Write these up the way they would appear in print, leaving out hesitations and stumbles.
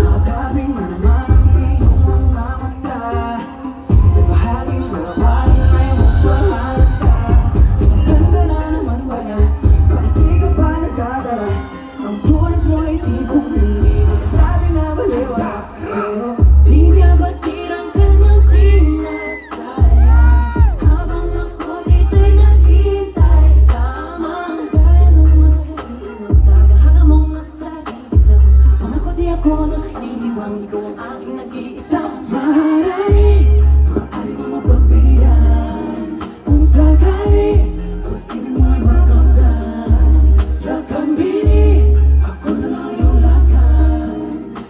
Nakadaming na naman ang iyong mga mata. May bahaging marabaling ngayong magpahalata. Sinundan ka na naman ba yan? Bakit di ka pa nagdadala? Ang tulad mo ay tipong hindi mo sabi na baliwa. Pero di niya batid ang kanyang sinasayang. Habang ako dito'y naghihintay. Tamang gaya ng mag-iinag. Tagahanga mong nasa gilid lang. Panako di ako nahihibang. Ikaw ang aking nag-iisang maharani. Maaari mong mapagbigyan. Kung sakali pag-ibig mo'y makamtan. Lakambini, ako na lang iyong lakan.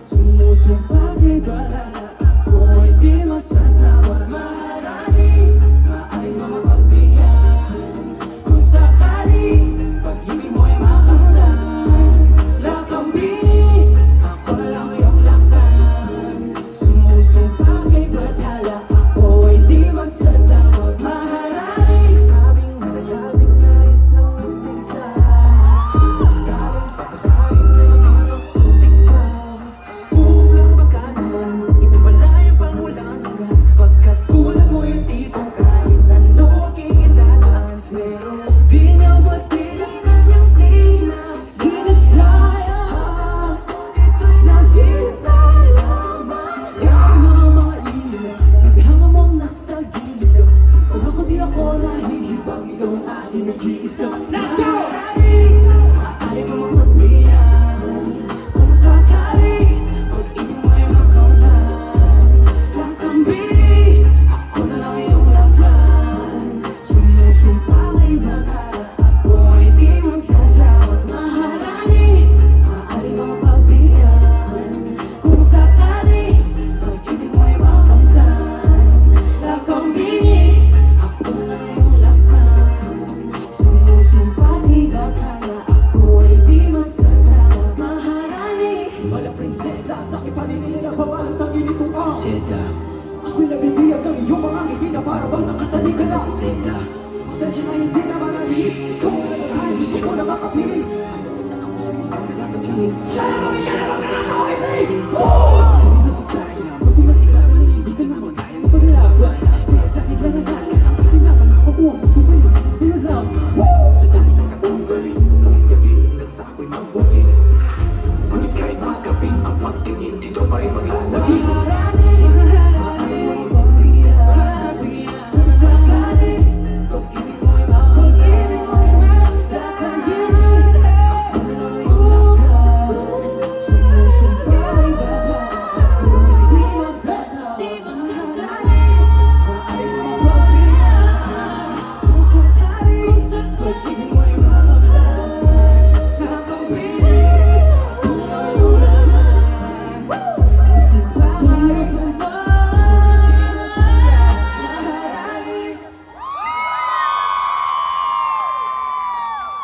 Sumusumpa di balala, ako ay di magsasawa. Maharani, maaari mong mapagbigyan. Kung sakali pag-ibig mo'y makamtan. Lakambini, ako na lang iyong lakan. Sumusumpa kay badala, ako ay di magsasawa. Maharani, labing malabing nais ng isip ka. Sakaling pagkakain na nagulog kung ikaw. Subok lang baka naman, ito pala yung pang walang hanggan. Pagkat tulad mo yung tipong kahit ano aking inadaan. Pero di niya batid ang kanyang sinasayang. Ito'y naghihintay lamang. Ang mga ilan, nabihanga mong nasa gilid lang. Kung ako di ako nahihibang, ikaw ang aking nag-iisa. Let's go! Maaari mo mapagbigyan. Kung sakali pag-ibig mo'y makamtan. Lakambini, ako na lang iyong lakan. Sumusumpa kay bagala, ako ay di magsasawa. Maharani, maaari mo mapagbigyan. Kung sakali pag-ibig mo'y makamtan. Lakambini, ako na lang iyong lakan. Sumusumpa kay bagala, ako ay di magsasawa. Maharani, wala prinsesa sa aking paninira, bawal ang ginito ka. Seda, Ako'y nabibiyag ang iyong mga ngiti na para bang nakatanig ka na. sa seda. Pasensya na hindi naman ang hihip. Ikaw na naghahay, gusto ko na makapiling. Ang bukod na ako sa'yo, ikaw na nakakakilig.